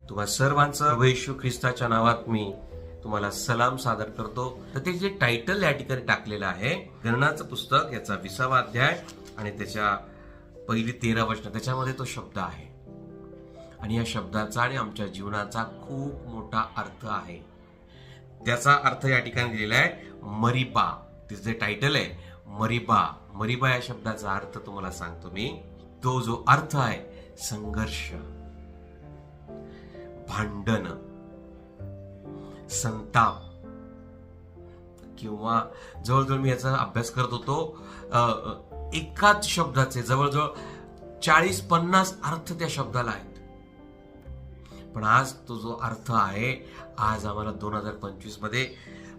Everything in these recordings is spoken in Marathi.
तुम्हा सर्वांचं प्रभू येशू ख्रिस्ताच्या नावात मी तुम्हाला सलाम सादर करतो. तर ते जे टायटल या ठिकाणी टाकलेलं आहे, गणनाचं पुस्तक याचा 20वा अध्याय आणि त्याच्या पहिली 13 वचन, त्याच्यामध्ये तो शब्द आहे आणि या शब्दाचा आणि आमच्या जीवनाचा खूप मोठा अर्थ आहे. त्याचा अर्थ या ठिकाणी दिलेला आहे मरिबा. तिचं जे टायटल आहे मरिबा. मरिबा या शब्दाचा अर्थ तुम्हाला सांगतो मी. तो जो अर्थ आहे संघर्ष, भांडण, संताप, किंवा जवळजवळ मी याचा अभ्यास करत होतो, एकाच शब्दाचे जवळजवळ 40-50 अर्थ त्या शब्दाला आहेत. पण आज तो जो अर्थ आहे, आज आम्हाला 2025 मध्ये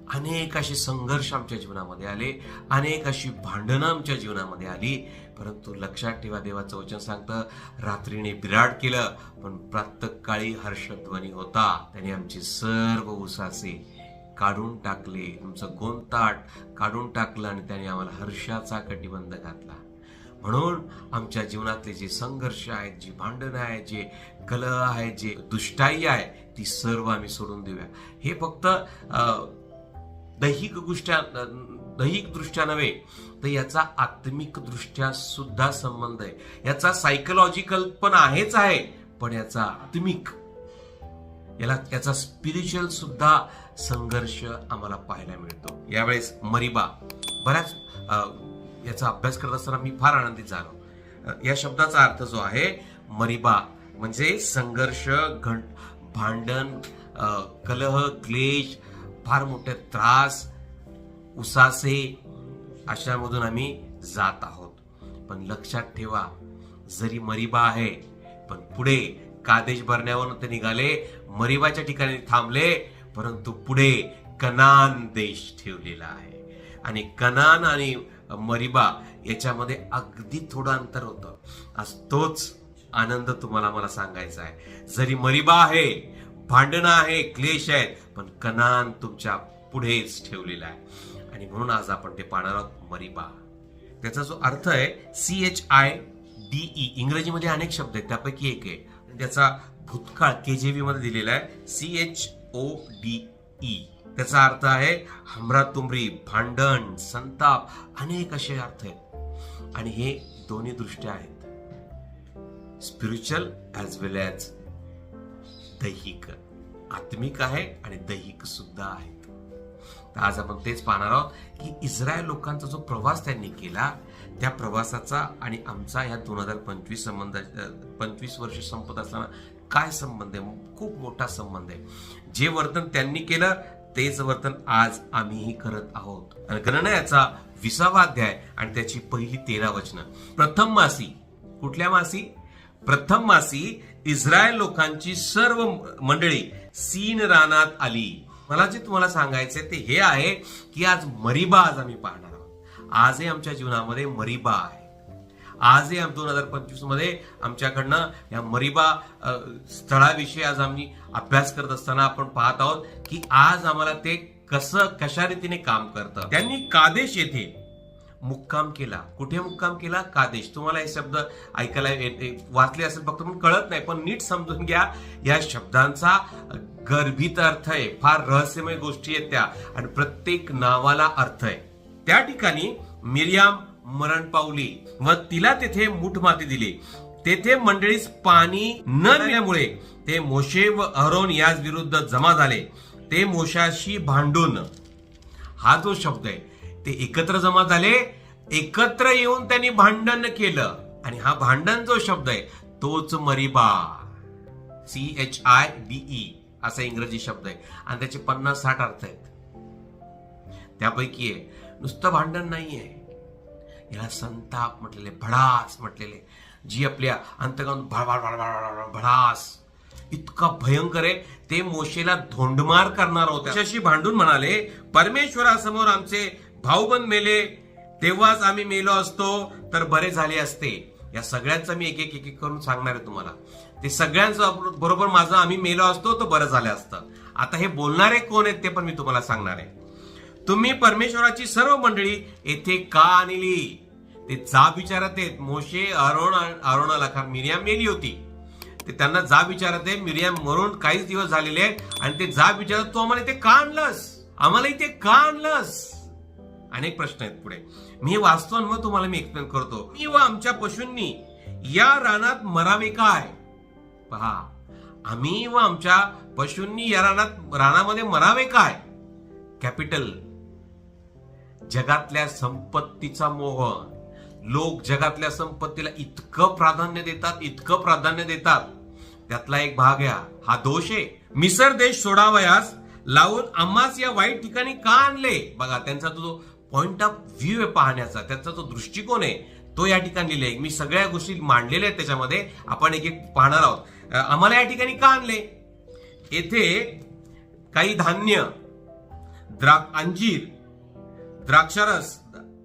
अनेक असे संघर्ष आमच्या जीवनामध्ये आले, अनेक अशी भांडणं आमच्या जीवनामध्ये आली. परंतु लक्षात ठेवा, देवाचं वचन सांगतं, रात्रीने बिराड केलं पण प्रातःकाळी हर्षध्वनी होता. त्याने आमचे सर्व उसासे काढून टाकले, तुमचं गोंताट काढून टाकलं आणि त्याने आम्हाला हर्षाचा कटिबंध घातला. म्हणून आमच्या जीवनातले जे संघर्ष आहेत, जी भांडणं आहेत, जे कलह आहे, जे दुष्टाई आहे, ती सर्व आम्ही सोडून देऊया. हे फक्त दैहिक दृष्ट्या नव्हे, तर याचा आत्मिक दृष्ट्या सुद्धा संबंध आहे. याचा सायकोलॉजिकल पण आहेच आहे, पण याचा आत्मिक, याचा स्पिरिच्युअल सुद्धा संघर्ष आम्हाला पाहायला मिळतो. यावेळेस मरिबा, बऱ्याच याचा अभ्यास करत असताना मी फार आनंदित झालो. या शब्दाचा अर्थ जो आहे मरिबा म्हणजे संघर्ष, भांडण, कलह, क्लेश, फार मोठे त्रास, उसासे, अशामधून आम्ही जात आहोत. पण लक्षात ठेवा, जरी मरिबा आहे पण पुढे कादेश भरण्यावरून ते निघाले, मरिबाच्या ठिकाणी थांबले, परंतु पुढे कनान देश ठेवलेला आहे. आणि कनान आणि मरिबा याच्यामध्ये अगदी थोडं अंतर होतं. आज तोच आनंद तुम्हाला मला सांगायचा आहे. जरी मरिबा आहे, भांडणं आहे, क्लेश आहेत, पण कनान तुमच्या पुढेच ठेवलेला आहे. आणि म्हणून आज आपण ते पाहणार आहोत मरिबा. त्याचा जो अर्थ आहे CHIDE. इंग्रजीमध्ये अनेक शब्द आहेत, त्यापैकी एक आहे. त्याचा भूतकाळ KJV मध्ये दिलेला आहे CHODE. त्याचा अर्थ आहे हमरातुमरी, भांडण, संताप, अनेक असे अर्थ आहेत. आणि हे दोन्ही दृष्ट्या आहेत, स्पिरिच्युअल ॲज वेल ॲज दैहिक. आत्मिक आहे आणि दैहिक सुद्धा आहेत. तर आज आपण तेच पाहणार आहोत की इस्रायल लोकांचा जो प्रवास त्यांनी केला, त्या प्रवासाचा आणि आमचा ह्या 2025 वर्ष संपत असताना काय संबंध आहे. खूप मोठा संबंध आहे. जे वर्तन त्यांनी केलं तेच वर्तन आज आम्हीही करत आहोत. आणि गणना याचा 20वा अध्याय आणि त्याची पहिली 13 वचनं. प्रथम मासी, कुठल्या मासी? प्रथम मासी इस्रायल लोकांची सर्व मंडळी सीन रानात आली. मला जे तुम्हाला सांगायचंय ते हे आहे की आज मरिबा आज आम्ही पाहणार आहोत. आजही आमच्या जीवनामध्ये मरिबा आहे. आजही 2025 मध्ये आमच्याकडनं या मरिबा स्थळाविषयी आज आम्ही अभ्यास करत असताना आपण पाहत आहोत की आज आम्हाला ते कशा रीतीने काम करतं. त्यांनी कादेश येथे मुक्काम केला. कुठे मुक्काम केला? कादेश. तुम्हाला हे शब्द ऐकायला वाचले असेल फक्त, पण कळत नाही. पण नीट समजून घ्या, या शब्दांचा गर्भित अर्थ आहे. फार रहस्यमय गोष्टी आहेत त्या, आणि प्रत्येक नावाला अर्थ आहे. त्या ठिकाणी मिरियाम मरण पावली व तिला तेथे मूठ माती दिली. तेथे मंडळीस पाणी न मिळाल्यामुळे ते मोशे व अहरोन याच विरुद्ध जमा झाले. ते मोशाशी भांडून, हा जो शब्द आहे, ते एकत्र जमा झाले, एकत्र येऊन त्यांनी भांडण केलं. आणि हा भांडण जो शब्द आहे तोच मरिबा, CHIDE असा इंग्रजी शब्द आहे. आणि त्याचे 50-60 अर्थ आहेत. त्यापैकी आहे नुसतं भांडण नाहीये, याला संताप म्हटलेले, भडास म्हटलेले, जी आपल्या अंतर्गत भडास इतका भयंकर आहे. ते मोशेला धोंडमार करणार होते. मोशेशी भांडून म्हणाले, परमेश्वरासमोर आमचे भाऊबंद मेले, तेव्हाच आम्ही मेलो असतो तर बरे झाले असते. या सगळ्यांचं मी एक एक करून सांगणार आहे तुम्हाला. ते सगळ्यांचं बरोबर माझं आम्ही मेलो असतो तर बरं झालं असतं. आता हे बोलणारे कोण आहेत ते पण मी तुम्हाला सांगणार आहे. तुम्ही परमेश्वराची सर्व मंडळी येथे का आणली? ते जाब विचारत आहेत. मोशे, अरोनाला, कारण मिरियाम मेली होती, ते त्यांना जाब विचारत आहे, मिरियाम मरून काहीच दिवस झालेले आहेत आणि ते जाब विचारत, तू आम्हाला इथे का आणलंस, आम्हाला इथे का आणलंस. अनेक प्रश्न आहेत पुढे. मी हे वाचतो आणि मग तुम्हाला मी एक्सप्लेन करतो. मी व आमच्या पशूंनी या रानात मरावे काय. पहा, आम्ही व आमच्या पशूंनी या रानामध्ये मरावे काय. कॅपिटल. जगातल्या संपत्तीचा मोह. लोक जगातल्या संपत्तीला इतकं प्राधान्य देतात, त्यातला एक भाग आहे हा दोष आहे. मिसर देश सोडावयास लावून आम्हास या वाईट ठिकाणी का आणले. बघा, त्यांचा जो पॉइंट ऑफ व्ह्यू आहे पाहण्याचा, त्याचा जो दृष्टिकोन आहे तो या ठिकाणी लिहिलाय. मी सगळ्या गोष्टी मांडलेल्या आहेत त्याच्यामध्ये, आपण एक एक पाहणार आहोत. आम्हाला या ठिकाणी का आणले. येथे काही धान्य, अंजीर, द्राक्षारस,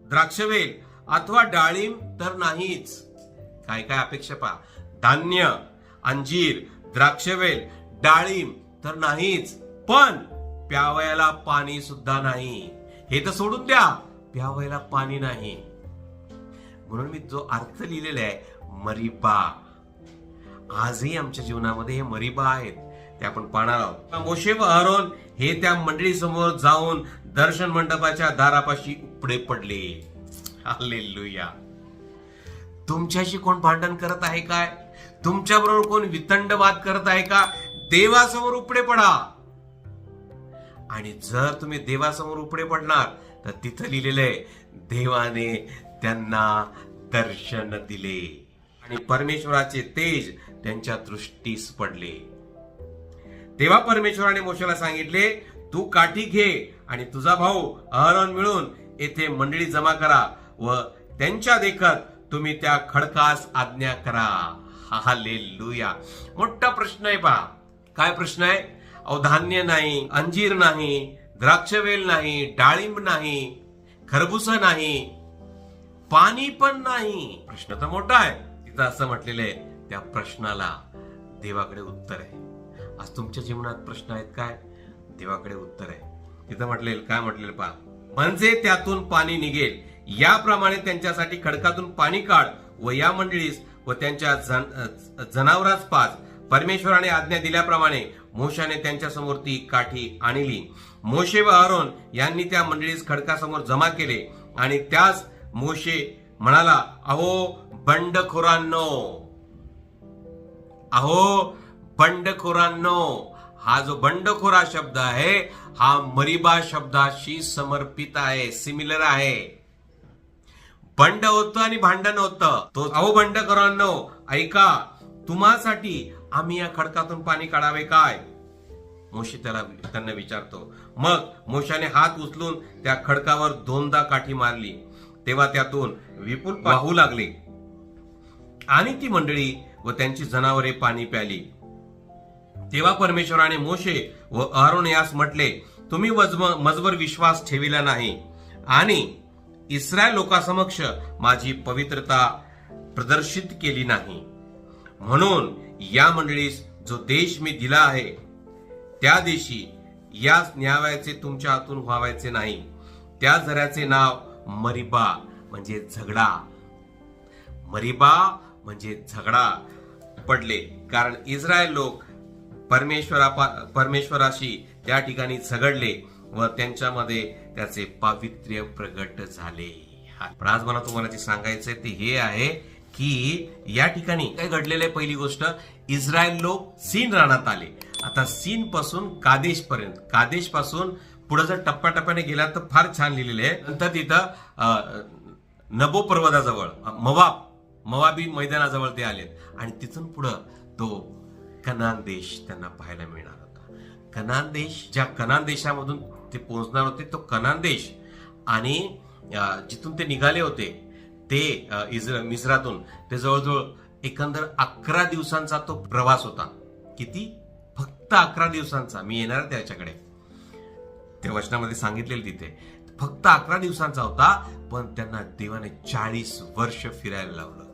द्राक्षवेल अथवा डाळिंब तर नाहीच. काय काय अपेक्षा पहा. धान्य, अंजीर, द्राक्षवेल, डाळिंब तर नाहीच, पण प्यावयाला पाणी सुद्धा नाही. हे तर सोडून द्या, प्यावयाला पाणी नाही. म्हणून मी जो अर्थ लिहिलेला आहे मरिबा, आजही आमच्या जीवनामध्ये हे मरिबा आहेत, ते आपण पाहणार आहोत. मोशे व अहरोन हे त्या मंडळी समोर जाऊन दर्शन मंडपाच्या दारापाशी उपडे पडले. हालेलुया. तुमच्याशी कोण भांडण करत आहे काय. तुमच्या बरोबर कोण वितंडवाद करत आहे का. देवासमोर उपडे पडा. आणि जर तुम्ही देवासमोर उपडे पडणार तर तिथं लिहिलेलं आहे, देवाने त्यांना दर्शन दिले आणि परमेश्वराचे तेज त्यांच्या दृष्टीस पडले. तेव्हा परमेश्वराने मोशेला सांगितले, तू काठी घे आणि तुझा भाऊ अहरोन मिळून येथे मंडळी जमा करा व त्यांच्या देखत तुम्ही त्या खडकास आज्ञा करा. हालेलुया. मोठा प्रश्न आहे पहा. काय प्रश्न आहे. धान्य नाही, अंजीर नाही, द्राक्षवेल नाही, डाळिंब नाही, खरबूस नाही, पाणी पण नाही. प्रश्न तर मोठा आहे. तिथं असं म्हटलेलं आहे, त्या प्रश्नाला देवाकडे उत्तर आहे. आज तुमच्या जीवनात प्रश्न आहेत काय. देवाकडे उत्तर आहे. तिथं म्हटलेलं काय म्हटलेलं पहा. म्हणजे त्यातून पाणी निघेल, याप्रमाणे त्यांच्यासाठी खडकातून पाणी काढ व या मंडळीस व त्यांच्या जनावरास पाज. परमेश्वराने आज्ञा दिल्याप्रमाणे मोशाने त्यांच्या समोर ती काठी आणली. मोशे व अहरोन यांनी त्या मंडळीस खडकासमोर जमा केले आणि त्यास मोशे म्हणाला, अहो बंडखोरांनो, अहो बंडखोरांनो. हा जो बंडखोरा शब्द आहे हा मरिबा शब्दाशी समर्पित आहे, सिमिलर आहे. बंड होतं आणि भांडण होतं. तो अहो बंडखोरांनो ऐका, तुम्हासाठी आम्ही या खडकातून पाणी काढावे काय. मोशे त्यांना विचारतो. मग मोशाने हात उचलून त्या खडकावर दोनदा काठी मारली, तेव्हा त्यातून विपुल वाहू लागले आणि ती मंडळी व त्यांची जनावरे पाणी प्याली. तेव्हा परमेश्वराने मोशे व अहरोन यास म्हटले, तुम्ही मजवर विश्वास ठेविला नाही आणि इस्रायल लोकांसमक्ष माझी पवित्रता प्रदर्शित केली नाही. म्हणून या मंडळीस जो देश मी दिला आहे त्या देशी या न्यायाचे तुमच्या हातून व्हावायचे नाही. त्या झऱ्याचे नाव मरिबा म्हणजे झगडा. मरिबा म्हणजे झगडा पडले, कारण इस्रायल लोक परमेश्वराशी त्या ठिकाणी झगडले व त्यांच्यामध्ये त्याचे पावित्र्य प्रगट झाले. पण आज मला तुम्हाला जे सांगायचंय ते हे आहे की या ठिकाणी काय घडलेलं आहे. पहिली गोष्ट, इस्रायल लोक सीन रानात आले. आता सीन पासून कादेश पर्यंत, कादेश पासून पुढे जर टप्प्याटप्प्याने गेला तर फार छान लिहिलेले आहे. नंतर तिथं नबो पर्वताजवळ मवाबी मैदानाजवळ ते आले आणि तिथून पुढं तो कनान देश त्यांना पाहायला मिळणार होता. कनान देश, ज्या कनान देशामधून ते पोहोचणार होते तो कनान देश, आणि जिथून ते निघाले होते ते मिस्रातून ते जवळजवळ एकंदर 11 दिवसांचा तो प्रवास होता. किती? फक्त 11 दिवसांचा. मी येणार त्याच्याकडे, त्या वचनामध्ये सांगितलेलं तिथे फक्त 11 दिवसांचा होता, पण त्यांना देवाने 40 वर्ष फिरायला लावलं.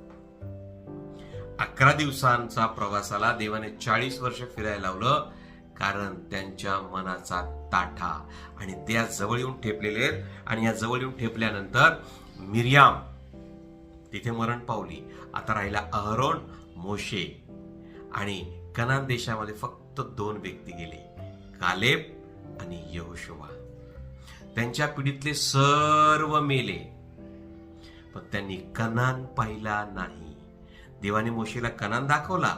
11 दिवसांचा प्रवासाला देवाने 40 वर्ष फिरायला लावलं, कारण त्यांच्या मनाचा ताठा. आणि त्या जवळ येऊन ठेपलेले आहेत. आणि या जवळ येऊन ठेपल्यानंतर मिरियाम तिथे मरण पावली. आता राहिला अहरोन, मोशे. आणि कनान देशामध्ये फक्त 2 व्यक्ती गेले, कालेब आणि यहोशुवा. त्यांच्या पिढीतले सर्व मेले, पण त्यांनी कनान पाहिला नाही. देवाने मोशेला कनान दाखवला,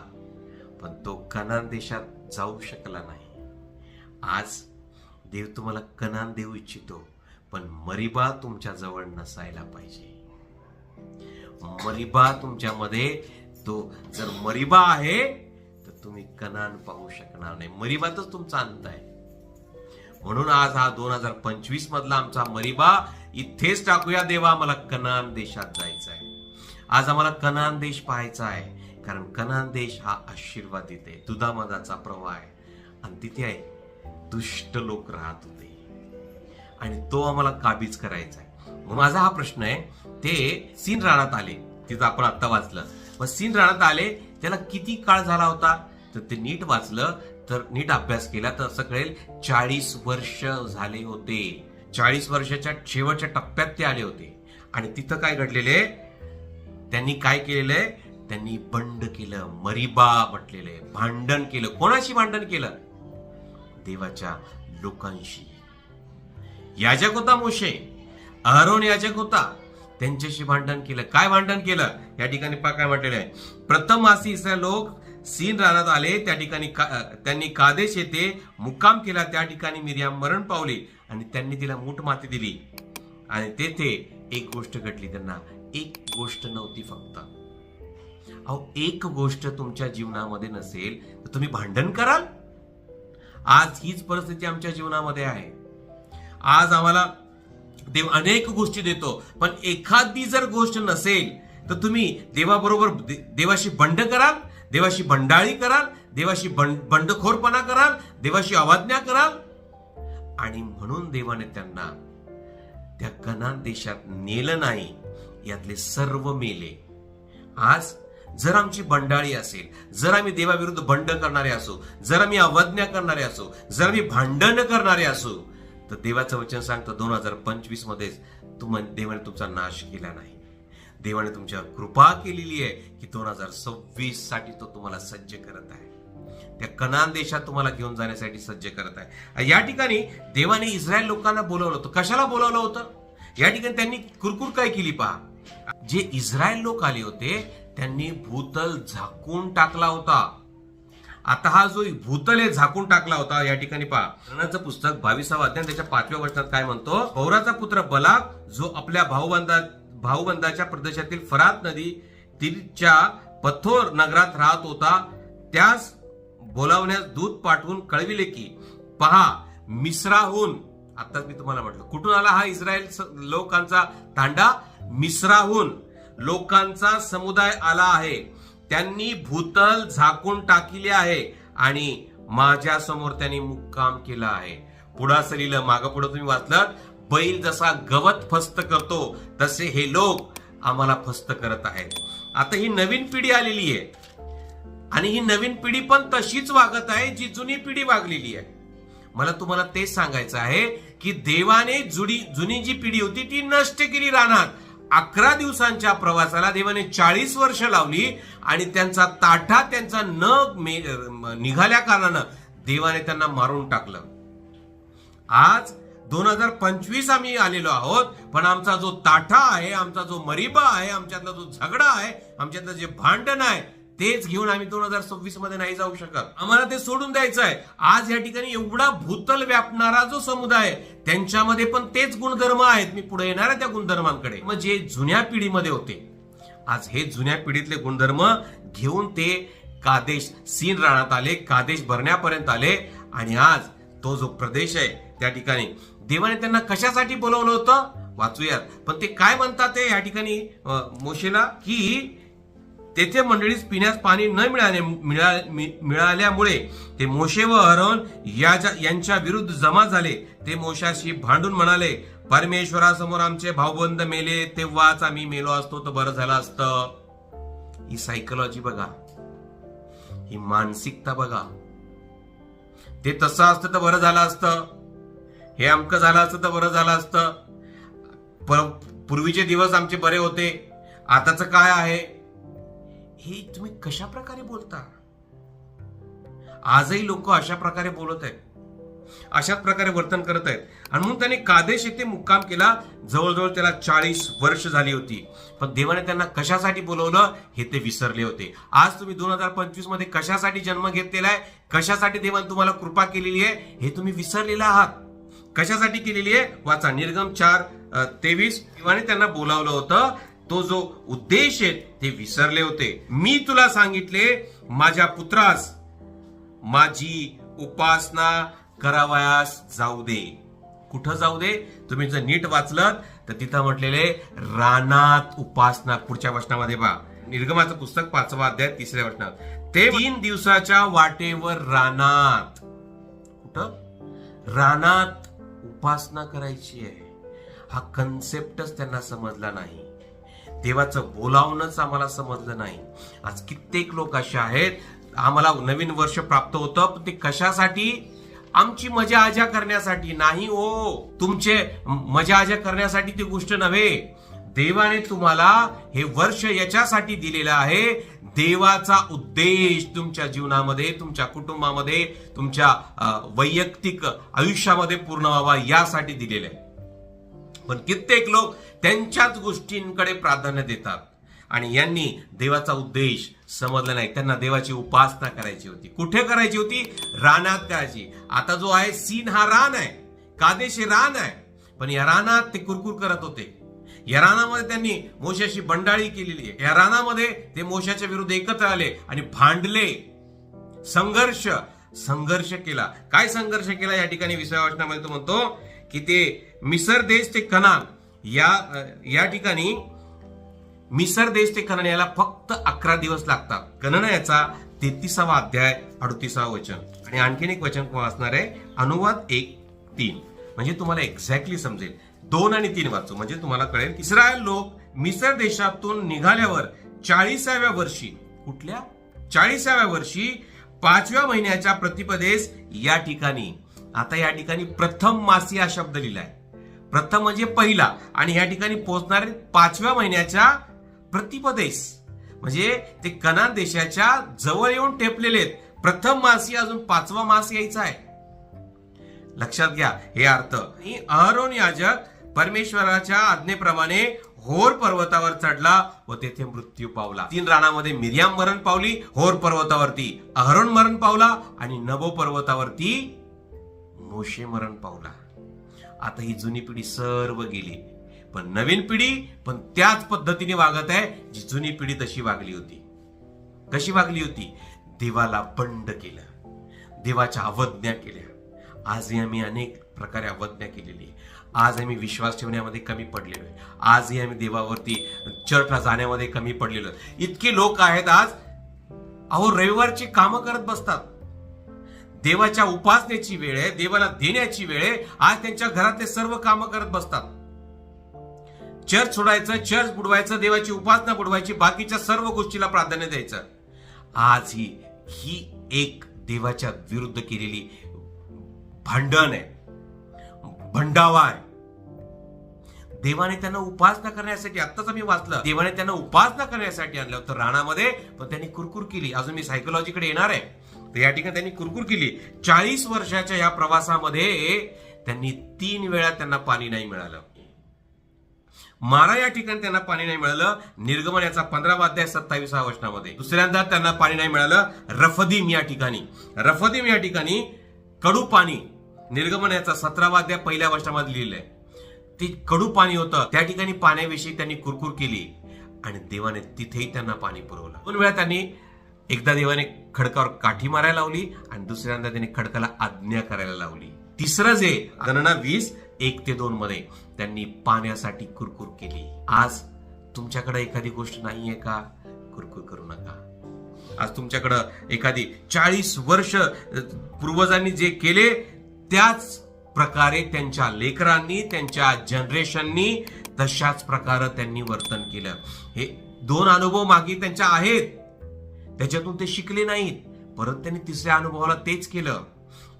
पण तो कनान देशात जाऊ शकला नाही. आज देव तुम्हाला कनान देऊ इच्छितो, पण मरिबा तुमच्या जवळ नसायला पाहिजे. मरिबा तुमच्यामध्ये, तो जर मरिबा आहे तर तुम्ही कनान पाहू शकणार नाही. मरिबातच तुमचा अंत आहे. म्हणून आज हा 2025 मधला आमचा मरिबा इथेच टाकूया. देवा, आम्हाला कनान देशात जायचं आहे. आज आम्हाला कनान देश पाहायचा आहे, कारण कनान देश हा आशीर्वादित आहे, दुधामधाचा प्रवाह आहे, आणि तिथे आहे दुष्ट लोक राहत होते, आणि तो आम्हाला काबीज करायचा आहे. माझा हा प्रश्न आहे, ते सीन रानात आले, तिथं आपण आता वाचलं. मग सीन रानात आले, त्याला किती काळ झाला होता? तर ते नीट वाचलं, तर नीट अभ्यास केला तर असं कळेल 40 वर्ष झाले होते. 40 वर्षाच्या शेवटच्या टप्प्यात ते आले होते. आणि तिथं काय घडलेले? त्यांनी काय केलेलं आहे? त्यांनी बंड केलं, मरिबा म्हटलेलं आहे, भांडण केलं. कोणाशी भांडण केलं? देवाच्या लोकांशी. याजक होता मोशे, अहरोन याजक होता, त्यांच्याशी भांडण केलं. काय भांडण केलं? या ठिकाणी काय म्हटलेलं आहे? प्रथम मासी इस्रायल लोक सीन रानात आले, त्या ठिकाणी त्यांनी कादेश येथे मुक्काम केला. त्या ठिकाणी मिर्याम मरण पावली आणि त्यांनी तिला मूठ माती दिली. आणि तेथे एक गोष्ट घडली. त्यांना एक गोष्ट नव्हती फक्त. अहो, एक गोष्ट तुमच्या जीवनामध्ये नसेल तर तुम्ही भांडण कराल? आज हीच परिस्थिती आमच्या जीवनामध्ये आहे. आज आम्हाला देव अनेक गोष्टी देतो, पण एखादी जर गोष्ट नसेल तर तुम्ही देवाबरोबर देवाशी बंड कराल, देवाशी बंडाळी कराल, देवाशी बंडखोरपणा कराल, देवाशी अवज्ञा कराल. आणि म्हणून देवाने त्यांना त्या कनान देशात नेलं नाही. यातले सर्व मेले. आज जर आमची बंडाळी असेल, जर आम्ही देवाविरुद्ध बंड करणारे असो, जर आम्ही अवज्ञा करणारे असो, जर आम्ही भांडण करणारे असो, तर देवाचं वचन सांगतं 2025 मध्येच देवाने तुमचा नाश केला नाही. देवाने तुमच्यावर कृपा केलेली आहे की 2026 साठी तो तुम्हाला सज्ज करत आहे. त्या कनान देशात तुम्हाला घेऊन जाण्यासाठी सज्ज करत आहे. या ठिकाणी देवाने इस्रायल लोकांना बोलावलं होतं. कशाला बोलावलं होतं? या ठिकाणी त्यांनी कुरकुर काय केली पहा. जे इस्रायल लोक आले होते त्यांनी भूतल झाकून टाकला होता. आता हा जो भूतल आहे झाकून टाकला होता. या ठिकाणी पहा, रणाचं पुस्तक 22वा अध्याय त्याच्या 5व्या वचनात काय म्हणतो? पौराचा पुत्र बलाक जो आपल्या भाऊबंदाच्या प्रदेशातील फरात नदी तीरच्या पथोर नगरात राहत होता, त्यास बोलावण्यास दूत पाठवून कळविले की पहा, मिस्राहून, आताच मी तुम्हाला म्हटलं कुठून आला हा इस्रायल लोकांचा तांडा? मिस्राहून लोकांचा समुदाय आला आहे. त्यांनी भूतल झाकून टाकले आहे आणि माझ्या समोर त्यांनी मुक्काम केला आहे. पुढा सलीलं मागं पुढे तुम्ही वाचलं, बैल जसा गवत फस्त करतो तसे हे लोक आम्हाला फस्त करत आहेत. आता ही नवीन पिढी आलेली आहे आणि ही नवीन पिढी पण तशीच वागत आहे जी जुनी पिढी वागलेली आहे. मला तुम्हाला तेच सांगायचं आहे की देवाने जुनी जी पिढी होती ती नष्ट केली रानात. 11 दिवसांच्या प्रवासाला देवाने 40 वर्ष लावली आणि त्यांचा ताठा त्यांचा न निघाल्या कारणानं देवाने त्यांना मारून टाकलं. आज 2025 आम्ही आलेलो आहोत, पण आमचा जो ताठा आहे, आमचा जो मरिबा आहे, आमच्यातला जो झगडा आहे, आमच्यातलं जे भांडण आहे, तेच घेऊन आम्ही 2026 मध्ये नाही जाऊ शकत. आम्हाला ते सोडून द्यायचं आहे. आज या ठिकाणी एवढा भूतल व्यापणारा जो समुदाय आहे त्यांच्यामध्ये पण तेच गुणधर्म आहेत. मी पुढे येणार आहे त्या गुणधर्मांकडे. मग जे जुन्या पिढीमध्ये होते, आज हे जुन्या पिढीतले गुणधर्म घेऊन ते कादेश सीन रानात आले, कादेश भरण्यापर्यंत आले. आणि आज तो जो प्रदेश आहे त्या ठिकाणी देवाने त्यांना कशासाठी बोलवलं होतं वाचूयात. पण ते काय म्हणतात ते या ठिकाणी मोशेला, की तेथे मंडळीस पिण्यास पाणी न मिळाल्यामुळे ते मोशे व अहरोन यांच्या विरुद्ध जमा झाले. ते मोशाशी भांडून म्हणाले, परमेश्वरासमोर आमचे भाऊबंद मेले, तेव्हाच आम्ही मेलो असतो तर बरं झालं असतं. ही सायकोलॉजी बघा, ही मानसिकता बघा. ते तसं असतं तर बरं झालं असतं, हे अमकं झालं असतं तर बरं झालं असतं, पूर्वीचे दिवस आमचे बरे होते, आताच काय आहे? हे तुम्ही कशा प्रकारे बोलता? आजही लोक अशा प्रकारे बोलत आहेत, अशाच प्रकारे वर्तन करत आहेत. आणि म्हणून त्याने कादेश येथे मुक्काम केला. जवळजवळ त्याला 40 वर्ष झाली होती. पण देवाने त्यांना कशासाठी बोलवलं हे ते विसरले होते. आज तुम्ही 2025 मध्ये कशासाठी जन्म घेतलेला आहे, कशासाठी देवाने तुम्हाला कृपा केलेली आहे हे तुम्ही विसरलेला आहात. कशासाठी केलेली आहे वाचा. निर्गम 4:23. देवाने त्यांना बोलावलं होतं, तो जो उद्देश आहे ते विसरले होते. मी तुला सांगितले माझ्या पुत्रास माझी उपासना करावयास जाऊ दे. कुठं जाऊ दे? तुम्ही जर नीट वाचलं तर तिथं म्हटलेले रानात उपासना. पुढच्या वचनामध्ये पहा, निर्गमाचं पुस्तक 5वा अध्याय 3ऱ्या वचनात, ते 3 दिवसाच्या वाटेवर रानात. कुठं? रानात उपासना करायची आहे. हा कन्सेप्टच त्यांना समजला नाही. देवाचं बोलावणंच आम्हाला समजलं नाही. आज कित्येक लोक असे आहेत, आम्हाला नवीन वर्ष प्राप्त होतं पण ते कशासाठी? आमची मजा आजा करण्यासाठी नाही हो. तुमचे मजा आजा करण्यासाठी ती गोष्ट नव्हे. देवाने तुम्हाला हे वर्ष याच्यासाठी दिलेलं आहे, देवाचा उद्देश तुमच्या जीवनामध्ये, तुमच्या कुटुंबामध्ये, तुमच्या वैयक्तिक आयुष्यामध्ये पूर्ण व्हावा यासाठी दिलेलं आहे. पण कित्येक लोक त्यांच्याच गोष्टींकडे प्राधान्य देतात आणि यांनी देवाचा उद्देश समजला नाही. त्यांना देवाची उपासना करायची होती. कुठे करायची होती? रानात करायची. आता जो आहे सीन हा रान आहे, कादेश हे रान आहे. पण या रानात ते कुरकुर करत होते. या रानामध्ये त्यांनी मोशाशी बंडाळी केलेली आहे. या रानामध्ये ते मोशाच्या विरुद्ध एकत्र आले आणि भांडले, संघर्ष केला. काय संघर्ष केला? या ठिकाणी 20व्या वचनामध्ये तो म्हणतो की ते मिसर देश ते कनान, या ठिकाणी मिसर देश ते कनान याला फक्त 11 दिवस लागतात. गणना 33वा अध्याय 38वा वचन. आणि आणखीन एक वचन वाचणार आहे, अनुवाद 1:3, म्हणजे तुम्हाला एक्झॅक्टली समजेल. 2 आणि 3 वाचू म्हणजे तुम्हाला कळेल. इस्रायल लोक मिसर देशातून निघाल्यावर 40व्या वर्षी, कुठल्या 40व्या वर्षी 5व्या महिन्याच्या प्रतिपदेस या ठिकाणी. आता या ठिकाणी प्रथम मासी हा शब्द लिहिलाय. प्रथम म्हणजे पहिला, आणि या ठिकाणी पोहोचणार 5व्या महिन्याच्या प्रतिपदेस, म्हणजे ते कनान देशाच्या जवळ येऊन टेपलेले आहेत. प्रथम मासी अजून 5वा मास यायचा आहे. लक्षात घ्या हे अर्थ. अहरोन याजक परमेश्वराच्या आज्ञेप्रमाणे होर पर्वतावर चढला व तेथे मृत्यू पावला. 3 रानामध्ये मिरियाम मरण पावली, होर पर्वतावरती अहरोन मरण पावला आणि नबो पर्वतावरती मोशे मरण पावला. आता ही जुनी पिढी सर्व गेली, पण नवीन पिढी पण त्याच पद्धतीने वागत आहे जी जुनी पिढी तशी वागली होती. कशी वागली होती? देवाला बंड केलं, देवाच्या अवज्ञा केल्या. आजही आम्ही अनेक प्रकारे अवज्ञा केलेली. आज आम्ही विश्वास ठेवण्यामध्ये कमी पडलेलो आहे. आजही आम्ही देवावरती चर्चला जाण्यामध्ये कमी पडलेलो. इतके लोक आहेत आज, अहो रविवारची कामं करत बसतात. देवाच्या उपासनेची वेळ आहे, देवाला देण्याची वेळ आहे, आज त्यांच्या घरातले सर्व कामं करत बसतात. चर्च सोडायचं, चर्च बुडवायचं, देवाची उपासना बुडवायची, बाकीच्या सर्व गोष्टीला प्राधान्य द्यायचं. आज ही एक देवाच्या विरुद्ध केलेली भांडण आहे, भंडावा आहे. देवाने त्यांना उपासना करण्यासाठी, आत्ताच आम्ही वाचलं, देवाने त्यांना उपासना करण्यासाठी आणलं होतं रानामध्ये, पण त्यांनी कुरकुर केली. अजून मी सायकोलॉजीकडे येणार आहे. तर या ठिकाणी त्यांनी कुरकुर केली. 40 वर्षाच्या या प्रवासामध्ये त्यांनी 3 वेळा त्यांना पाणी नाही मिळालं. मारा या ठिकाणी त्यांना पाणी नाही मिळालं. निर्गमन 15वा अध्याय 27व्या वचनामध्ये. दुसऱ्यांदा त्यांना पाणी नाही मिळालं रफदीम या ठिकाणी कडू पाणी. निर्गमन 17वा अध्याय 1ल्या वचनामध्ये लिहिलंय. ते कडू पाणी होतं. त्या ठिकाणी पाण्याविषयी त्यांनी कुरकुर केली आणि देवाने तिथेही त्यांना पाणी पुरवलं. 2 वेळा त्यांनी, एकदा देवाने खडकावर काठी मारायला लावली आणि दुसऱ्यांदा त्यांनी खडकाला आज्ञा करायला लावली. तिसरं जे गणना 20:1-2 मध्ये त्यांनी पाण्यासाठी कुरकुर केली. आज तुमच्याकडे एखादी गोष्ट नाहीये का? कुरकुर करू नका. आज तुमच्याकडे एखादी 40 वर्ष पूर्वजांनी जे केले त्याच प्रकारे त्यांच्या लेकरांनी, त्यांच्या जनरेशननी तशाच प्रकारे त्यांनी वर्तन केलं. हे 2 अनुभव मागे त्यांच्या आहेत, त्याच्यातून ते शिकले नाहीत. परत त्यांनी तिसऱ्या अनुभवाला तेच केलं.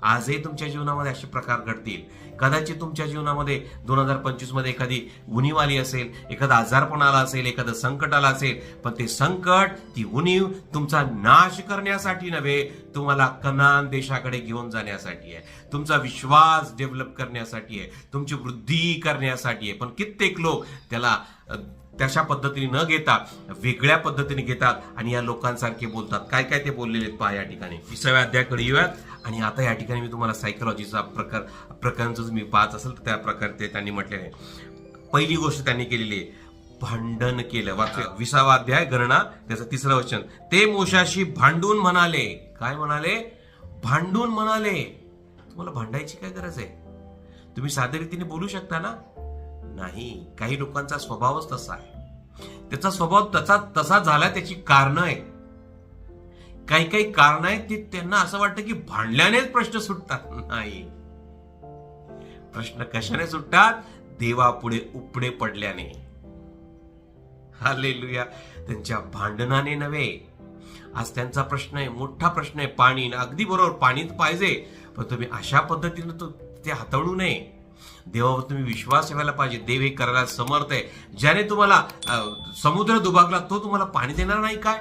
आजही तुमच्या जीवनामध्ये असे प्रकार घडतील. कदाचित तुमच्या जीवनामध्ये 2025 मध्ये एखादी उणीव आली असेल, एखादा आजारपण आला असेल, एखादं संकट आलं असेल, पण ते संकट, ती उणीव तुमचा नाश करण्यासाठी नव्हे, तुम्हाला कनान देशाकडे घेऊन जाण्यासाठी आहे, तुमचा विश्वास डेव्हलप करण्यासाठी आहे, तुमची वृद्धी करण्यासाठी आहे. पण कित्येक लोक त्याला तशा पद्धतीने न घेता वेगळ्या पद्धतीने घेतात आणि या लोकांसारखे बोलतात. काय काय ते बोललेले आहेत पहा या ठिकाणी. 20व्या अध्यायाकडे येऊयात आणि आता या ठिकाणी मी तुम्हाला सायकोलॉजीचा प्रकरणचं मी पाहत असेल तर त्या प्रकारे ते त्यांनी म्हटलेलं आहे. पहिली गोष्ट त्यांनी केलेली आहे, भांडण केलं. 20वा अध्याय गणना त्याचं 3रं वचन, ते मोशाशी भांडून म्हणाले. काय म्हणाले? भांडून म्हणाले. तुम्हाला भांडायची काय गरज आहे? तुम्ही साध्या रीतीने बोलू शकता ना? नाही. काही लोकांचा स्वभावच तसा आहे. त्याचा स्वभाव तसा झाला, त्याची कारणं आहेत. काही काही कारण आहेत ते त्यांना असं वाटतं की भांडल्यानेच प्रश्न सुटतात. नाही, प्रश्न कशाने सुटतात? देवापुढे उपडे पडल्याने. हालेलुया. त्यांच्या भांडणाने नव्हे. आज त्यांचा प्रश्न आहे, मोठा प्रश्न आहे, पाणी. अगदी बरोबर, पाणीच पाहिजे, पण तुम्ही अशा पद्धतीने ते हाताळू नये. देवावर तुम्ही विश्वास ठेवायला पाहिजे. देव हे करायला समर्थ आहे. ज्याने तुम्हाला समुद्र दुभागला तो तुम्हाला पाणी देणार नाही काय?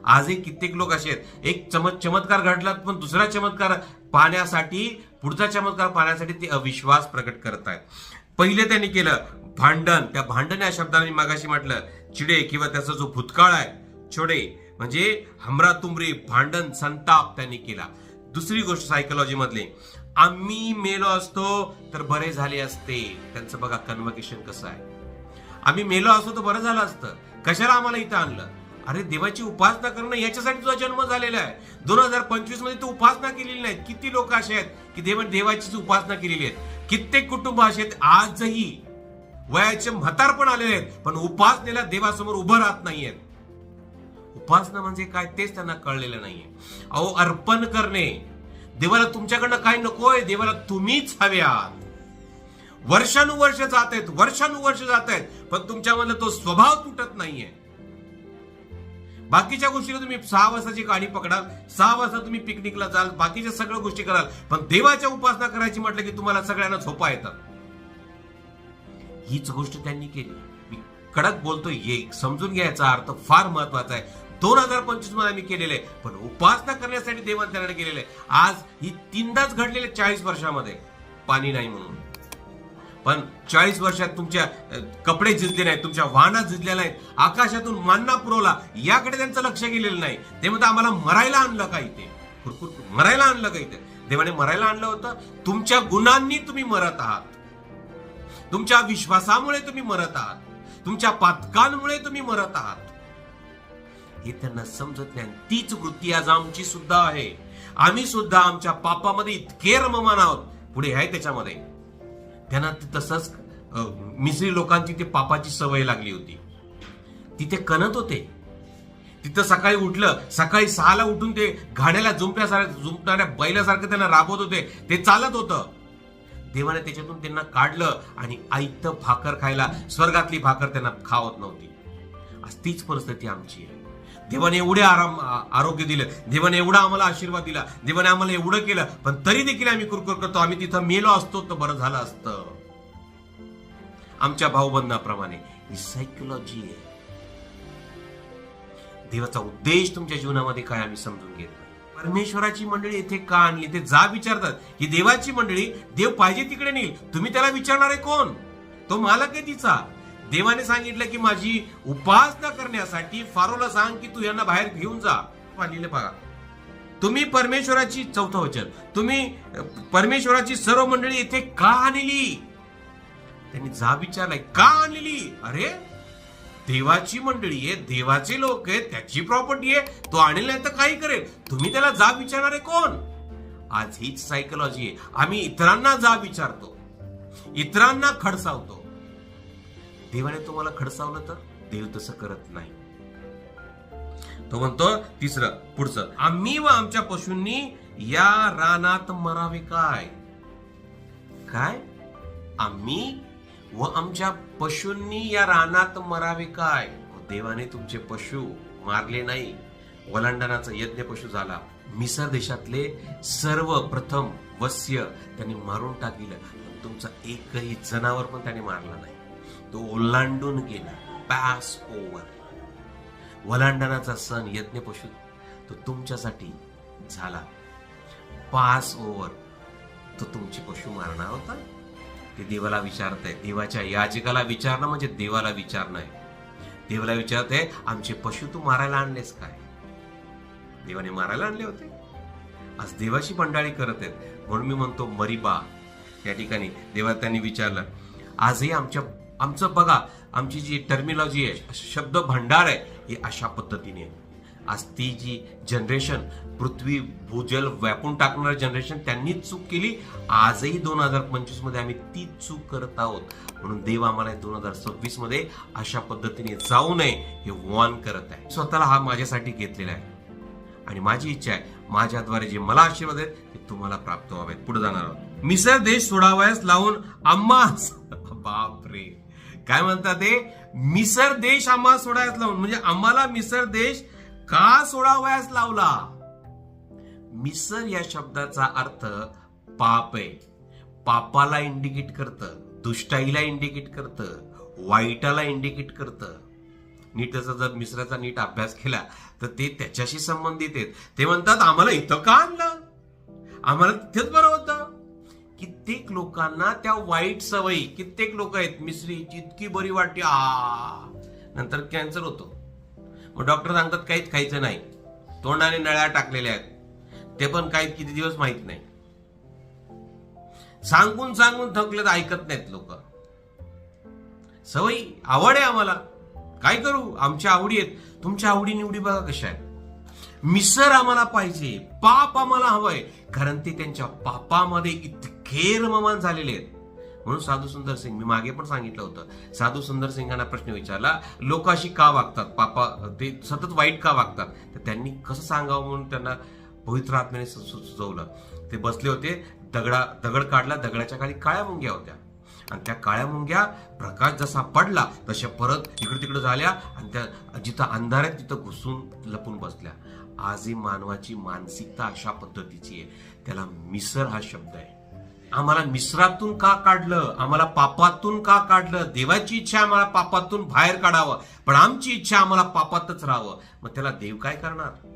आजही कित्येक लोक असे आहेत, एक चमत्कार घडला पण दुसरा चमत्कार पाण्यासाठी, पुढचा चमत्कार पाण्यासाठी ते अविश्वास प्रकट करत आहेत. पहिले त्यांनी केलं भांडण. त्या भांडण या शब्दाने मी मागाशी म्हटलं, चिडे किंवा त्याचा जो भूतकाळ आहे, छोडे म्हणजे हमरातुमरी, भांडण, संताप त्यांनी केला. दुसरी गोष्ट सायकोलॉजी मधली, आम्ही मेलो असतो तर बरे झाले असते. त्यांचं बघा कन्व्होकेशन कसं आहे. आम्ही मेलो असतो तर बरं झालं असतं. कशाला आम्हाला इथं आणलं? अरे देवाची उपासना करणं याच्यासाठी तुझा जन्म झालेला आहे. 2025 मध्ये तू उपासना केलेली नाही. किती लोक असे आहेत की देवाचीच उपासना केलेली आहेत. कित्येक कुटुंब असे आहेत आजही वयाचे म्हातारपण आलेले आहेत, पण उपासनेला देवासमोर उभं राहत नाहीयेत. उपासना म्हणजे काय तेच त्यांना कळलेलं नाहीये. अहो, अर्पण करणे. देवाला तुमच्याकडनं काय नकोय, देवाला तुम्हीच हवे आहात. वर्षानुवर्ष जात आहेत, पण तुमच्यामधला तो स्वभाव तुटत नाहीये. बाकीच्या गोष्टीला तुम्ही 6 वाजताची गाडी पकडाल, 6 वाजता तुम्ही पिकनिकला जाल, बाकीच्या सगळ्या गोष्टी कराल, पण देवाच्या उपासना करायची म्हटलं की तुम्हाला सगळ्यांना झोपा येतात. हीच गोष्ट त्यांनी केली. मी कडक बोलतोय, हे समजून घ्यायचा अर्थ फार महत्वाचा आहे. 2025 मध्ये आम्ही केलेले, पण उपासना करण्यासाठी देवाने त्यांना केलेले. आज ही 3दाच घडलेले 40 वर्षामध्ये, पाणी नाही म्हणून. पण 40 वर्षात तुमच्या कपडे झिजले नाहीत, तुमच्या वाहनात झिजल्या नाहीत, आकाशातून मान्ना पुरवला, याकडे त्यांचं लक्ष गेलेलं नाही. ते म्हणतात आम्हाला मरायला आणलं का इथे? मरायला आणलं का इथे? देवाने मरायला आणलं होतं. तुमच्या गुणांनी तुम्ही मरत आहात, तुमच्या विश्वासामुळे तुम्ही मरत आहात, तुमच्या पातकांमुळे तुम्ही मरत आहात. हे त्यांना समजत नाही. तीच वृत्ती आज आमची सुद्धा आहे. आम्ही सुद्धा आमच्या पापामध्ये इतके रममान आहोत. पुढे आहे त्याच्यामध्ये त्यांना तसंच मिस्री लोकांची ते पापाची सवय लागली होती. तिथे कणत होते. तिथं सकाळी उठलं, सकाळी 6ला उठून ते घाण्याला जुंपणाऱ्या बैलासारखं त्यांना राबवत होते. ते चालत होतं. देवाने त्याच्यातून त्यांना काढलं आणि आयतं भाकर खायला, स्वर्गातली भाकर त्यांना खावत नव्हती. आज तीच परिस्थिती आमची आहे. देवाने एवढे आरोग्य दिलं, देवाने एवढा आम्हाला आशीर्वाद दिला, देवाने आम्हाला एवढं केलं, पण तरी देखील आम्ही कुरकुर करतो. आम्ही तिथं मेलो असतो तर बरं झालं असतं. आमच्या भाऊबंधाप्रमाणे ही सायकोलॉजी आहे. देवाचा उद्देश तुमच्या जीवनामध्ये काय आम्ही समजून घेत नाही. परमेश्वराची मंडळी येथे का आणली? ते जा विचारतात की देवाची मंडळी, देव पाहिजे तिकडे नेईल, तुम्ही त्याला विचारणारे कोण? तो मालक आहे तिचा. देवाने सांगितलं की माझी उपासना करण्यासाठी फारोला सांग की तू यांना बाहेर घेऊन जा. पाहिलेलं बघा, तुम्ही परमेश्वराची, 4थं वचन, तुम्ही परमेश्वराची सर्व मंडळी येथे का आणली? त्यांनी जा विचारलाय, का आणलेली? अरे देवाची मंडळी आहे, देवाचे लोक आहेत, त्याची प्रॉपर्टी आहे, तो आणेल नाही तर काही करेल, तुम्ही त्याला जा विचारणारे कोण? आज हीच सायकोलॉजी आहे. आम्ही इतरांना जा विचारतो, इतरांना खडसावतो. देवाने तुम्हाला खडसावलं तर देव तसं करत नाही. तो म्हणतो 3रं पुढचं, आम्ही व आमच्या पशूंनी या रानात मरावे काय? काय? आम्ही व आमच्या पशूंनी या रानात मरावे काय? देवाने तुमचे पशु मारले नाही. वलांडणाचा यज्ञ पशु झाला. मिसर देशातले सर्वप्रथम वत्स्य त्यांनी मारून टाकलं, पण तुमचा एकही जनावर पण त्याने मारला नाही. तो ओलांडून गेला. Pass over. वलांडणाचा सण यज्ञ पशु तो तुमच्यासाठी झाला. Pass over. तो तुमची पशु मारणार होता. ते देवाला विचारत आहे. देवाच्या याजकाला विचारणं म्हणजे देवाला विचारणं आहे. देवाला विचारते, आमचे पशु तू मारायला आणलेस काय? देवाने मारायला आणले होते. आज देवाची पंडाळी करत आहेत. म्हणून मी म्हणतो मरीबा या ठिकाणी देवा त्यांनी विचारलं. आजही आमचं बघा, आमची जी टर्मिनॉलॉजी आहे, शब्द भांडार आहे, हे अशा पद्धतीने आहे. आज ती जी जनरेशन, पृथ्वी भूजल व्यापून टाकणार जनरेशन, त्यांनीच चूक केली. आजही 2025 मध्ये आम्ही ती चूक करत आहोत. म्हणून देव आम्हाला 2026 मध्ये अशा पद्धतीने जाऊ नये हे वॉर्न करत आहे. स्वतःला हा माझ्यासाठी घेतलेला आहे आणि माझी इच्छा आहे माझ्याद्वारे जे मला आशीर्वाद आहेत ते तुम्हाला प्राप्त व्हावेत. पुढे जाणार आहोत. मिसर देश सोडावयास लावून आम्हास, बापरे काय म्हणतात ते, मिसर देश आम्हाला सोडायला लावून, म्हणजे आम्हाला मिसर देश का सोडावयास लावला? मिसर या शब्दाचा अर्थ पाप आहे. पापाला इंडिकेट करतं, दुष्टाईला इंडिकेट करतं, वाईटाला इंडिकेट करतं. नीट त्याचा जर मिसराचा नीट अभ्यास केला तर ते त्याच्याशी संबंधित आहेत. ते म्हणतात आम्हाला इथं का आणलं, आम्हाला तिथेच बरं होतं. कित्येक लोकांना त्या वाईट सवयी, कित्येक लोक आहेत मिसरीची इतकी बरी वाटते, नंतर कॅन्सर होतो. मग डॉक्टर सांगतात काहीच खायचं नाही, तोंडाने नळ्या टाकलेल्या आहेत, ते पण काही किती दिवस माहित नाही. सांगून सांगून थकलेत, ऐकत नाहीत लोक. सवयी, आवड आहे आम्हाला, काय करू, आमच्या आवडी आहेत. तुमच्या आवडी निवडी बघा कशा आहेत. मिसर आम्हाला पाहिजे, पाप आम्हाला हवंय, कारण ते त्यांच्या पापामध्ये इतके रममान झालेले आहेत. म्हणून साधू सुंदर सिंग, मी मागे पण सांगितलं होतं, साधू सुंदर सिंगांना प्रश्न विचारला, लोक अशी का वागतात, पापा ते सतत वाईट का वागतात? तर त्यांनी कसं सांगावं म्हणून त्यांना पवित्र आत्म्याने सुचवलं. ते बसले होते, दगड काढला, दगडाच्या खाली काळ्या मुंग्या होत्या आणि त्या काळ्या मुंग्या प्रकाश जसा पडला तशा परत इकडे तिकडे झाल्या आणि त्या जिथं अंधार आहे तिथं घुसून लपून बसल्या. आजही मानवाची मानसिकता अशा पद्धतीची आहे. त्याला मिसर हा शब्द आहे. आम्हाला मिसरातून का काढलं, आम्हाला पापातून का काढलं? देवाची इच्छा आम्हाला पापातून बाहेर काढावं, पण आमची इच्छा आम्हाला पापातच राहावं. मग त्याला देव काय करणार?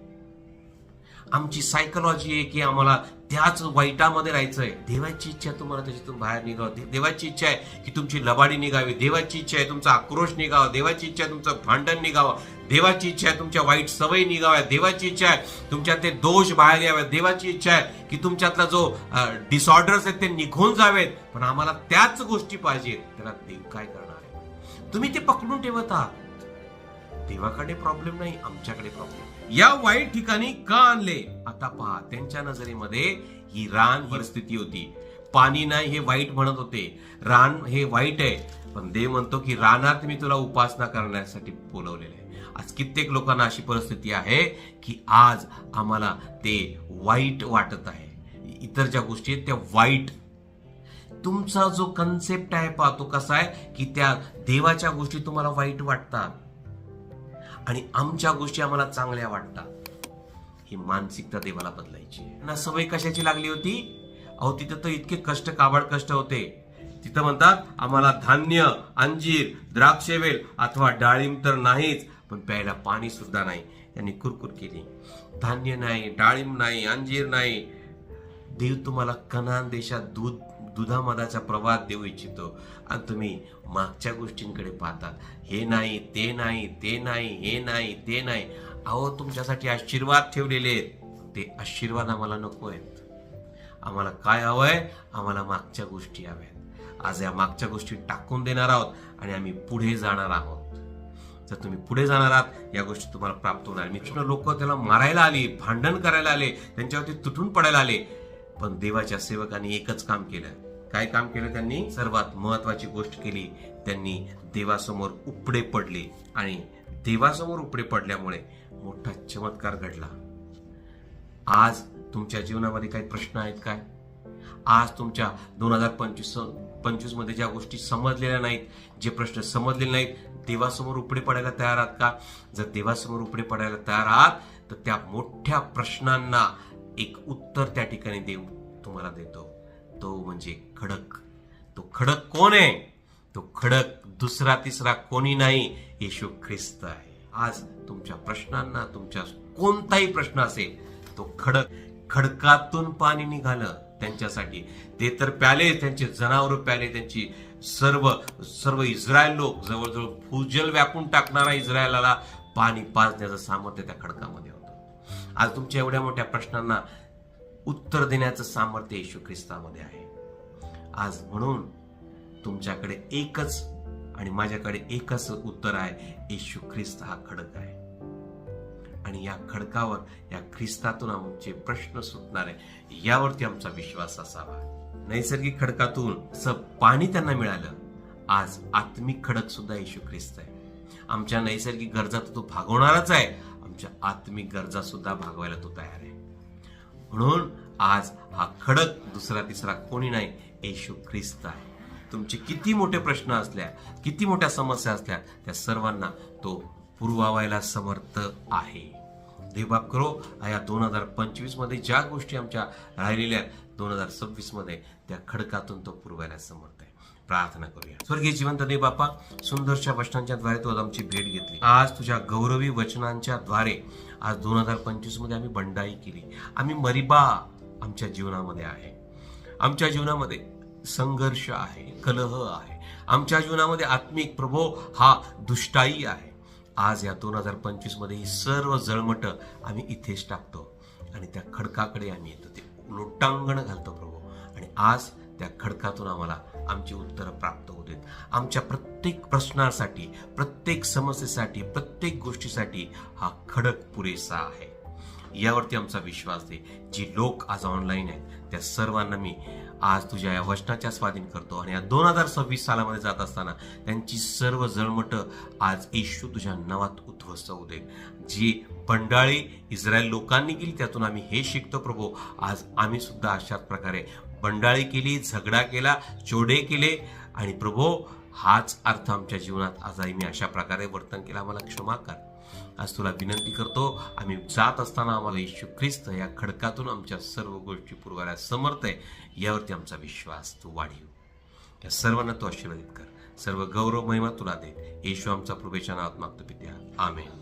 आमची सायकोलॉजी आहे की आम्हाला त्याच वाईटामध्ये राहायचंय. देवाची इच्छा तुम्हाला त्याच्यातून बाहेर निघावं. देवाची इच्छा आहे की तुमची लबाडी निघावी. देवाची इच्छा आहे तुमचा आक्रोश निघावा. देवाची इच्छा आहे तुमचं भांडण निघावं. देवाची इच्छा आहे तुमच्या वाईट सवयी निघाव्या. देवाची इच्छा आहे तुमच्यातले दोष बाहेर यावेत. देवाची इच्छा आहे की तुमच्यातला जो डिसऑर्डर्स आहेत ते निघून जावेत. पण आम्हाला त्याच गोष्टी पाहिजेत. त्याला देव काय करणार आहे? तुम्ही ते पकडून ठेवत आहात. देवाकडे प्रॉब्लेम नाही, आमच्याकडे प्रॉब्लेम. या वाईट ठिकाणी का आणले? आता पहा, त्यांच्या नजरेमध्ये ही रान परिस्थिती होती. पाणी नाही हे वाईट म्हणत होते, रान हे वाईट आहे. पण देव म्हणतो की रानात मी तुला उपासना करण्यासाठी बोलवलेले आहे. आज कित्येक लोकांना अशी परिस्थिती आहे की आज आम्हाला ते वाईट वाटत आहे. इतर ज्या गोष्टी आहेत त्या वाईट. तुमचा जो कन्सेप्ट आहे पहा, तो कसा आहे की त्या देवाच्या गोष्टी तुम्हाला वाईट वाटतात आणि आमच्या गोष्टी आम्हाला चांगल्या वाटतात. ही मानसिकता देवाला बदलायची. ना सवय कशाची लागली होती? अहो तिथं तर इतके कष्ट, काबाड कष्ट होते. तिथं म्हणतात आम्हाला धान्य, अंजीर, द्राक्षेवेल अथवा डाळिंब तर नाहीच, पण प्यायला पाणी सुद्धा नाही. त्यांनी कुरकुर केली. धान्य नाही, डाळिंब नाही, अंजीर नाही. देव तुम्हाला कनान देशात दुधामधाच्या प्रवाहात देऊ इच्छितो आणि तुम्ही मागच्या गोष्टींकडे पाहतात. हे नाही, ते नाही, ते नाही, हे नाही, ते नाही. अहो तुमच्यासाठी आशीर्वाद ठेवलेले आहेत. ते आशीर्वाद आम्हाला नको आहेत. आम्हाला काय हवंय? आम्हाला मागच्या गोष्टी हव्यात. आज या मागच्या गोष्टी टाकून देणार आहोत आणि आम्ही पुढे जाणार आहोत. जर तुम्ही पुढे जाणार आहात या गोष्टी तुम्हाला प्राप्त होणार. मित्र लोक त्याला मारायला आली, भांडण करायला आले, त्यांच्यावरती तुटून पडायला आले. पण देवाच्या सेवकांनी एकच काम केलं. काय काम केलं त्यांनी? सर्वात महत्वाची गोष्ट केली. त्यांनी देवासमोर उपडे पडले आणि देवासमोर उपडे पडल्यामुळे मोठा चमत्कार घडला. आज तुमच्या जीवनामध्ये काही प्रश्न आहेत काय? आज तुमच्या 2025 मध्ये ज्या गोष्टी समजलेल्या नाहीत, जे प्रश्न समजलेले नाहीत, देवासमोर उपडे पडायला तयार आहात का? जर देवासमोर उपडे पडायला तयार आहात तर त्या मोठ्या प्रश्नांना एक उत्तर त्या ठिकाणी देव तुम्हाला देतो, तो म्हणजे खडक. तो खडक कोण आहे? तो खडक दुसरा तिसरा कोणी नाही, येशू ख्रिस्त आहे. आज तुमच्या प्रश्नांना, तुमच्या कोणताही प्रश्न असेल, तो खडकातून पाणी निघालं त्यांच्यासाठी. ते तर प्याले, त्यांचे जनावर प्याले, त्यांची सर्व इस्रायल लोक, जवळजवळ भूजल व्यापून टाकणारा इस्रायलाला पाणी पाजण्याचं सामर्थ्य त्या खडकामध्ये होतं. आज तुमच्या एवढ्या मोठ्या प्रश्नांना उत्तर देण्याचं सामर्थ्य येशू ख्रिस्तामध्ये आहे. आज म्हणून तुमच्याकडे एकच आणि माझ्याकडे एकच उत्तर आहे, येशू ख्रिस्त हा खडक आहे. आणि या खडकावर, या ख्रिस्तातून आमचे प्रश्न सुटणार आहे, यावरती आमचा विश्वास असावा. नैसर्गिक खडकातून असं पाणी त्यांना मिळालं, आज आत्मिक खडक सुद्धा येशू ख्रिस्त आहे. आमच्या नैसर्गिक गरजा तो भागवणारच आहे, आमच्या आत्मिक गरजा सुद्धा भागवायला तो तयार आहे. म्हणून आज हा खडक दुसरा तिसरा कोणी नाही, येशू ख्रिस्त आहे. तुमचे किती मोठे प्रश्न असल्या, किती मोठ्या समस्या असल्या, त्या सर्वांना तो पुरवायला समर्थ आहे. देवबाप करो, या 2025 मध्ये ज्या गोष्टी आमच्या राहिलेल्या 2026 मध्ये त्या खडकातून तो पुरवायला समर्थ आहे. प्रार्थना करूया. स्वर्गीय जिवंत देव बापा, सुंदरच्या वचनांच्या द्वारे तू आज आमची भेट घेतली. आज तुझ्या गौरवी वचनांच्या द्वारे आज 2025 मध्ये आम्ही बंडाई केली. आम्ही मरिबा आमच्या जीवनामध्ये आहे. आमच्या जीवनामध्ये संघर्ष आहे, कलह आहे. आमच्या जीवनामध्ये आत्मिक प्रभो हा दुष्टाई आहे. आज या 2025 मध्ये ही सर्व जळमट आम्ही इथेच टाकतो आणि त्या खडकाकडे आम्ही येतो. ते लोटांगण घालतो प्रभू, आणि आज त्या खडकातून आम्हाला आमची उत्तरं प्राप्त होऊ देत. आमच्या प्रत्येक प्रश्नासाठी, प्रत्येक समस्येसाठी, प्रत्येक गोष्टीसाठी हा खडक पुरेसा आहे, यावरती आमचा विश्वास दे. जी लोक आज ऑनलाईन आहेत त्या सर्वांना मी आज तुझ्या या वचनाच्या स्वाधीन करतो. आणि या 2026 सालामध्ये जात असताना त्यांची सर्व जळमट आज येशू तुझ्या नावात उद्ध्वस्त होऊ दे. जी बंडाळी इस्रायल लोकांनी केली त्यातून आम्ही हे शिकतो प्रभू, आज आम्ही सुद्धा अशाच प्रकारे बंडाळी केली, झगडा केला, चोडे केले, आणि प्रभू हाच अर्थ आमच्या जीवनात आजही मी अशा प्रकारे वर्तन केलं, आम्हाला क्षमा कर. आज तुला विनंती करतो, आम्ही जात असताना आम्हाला येशू ख्रिस्त या खडकातून आमच्या सर्व गोष्टी पुरवायला समर्थ आहे, यावरती आमचा विश्वास तू वाढीव. या सर्वांना तू आशीर्वादित कर. सर्व गौरव महिमा तुला दे. येशू आमचा प्रभूच्या नावात मागतो पित्या, आमेन.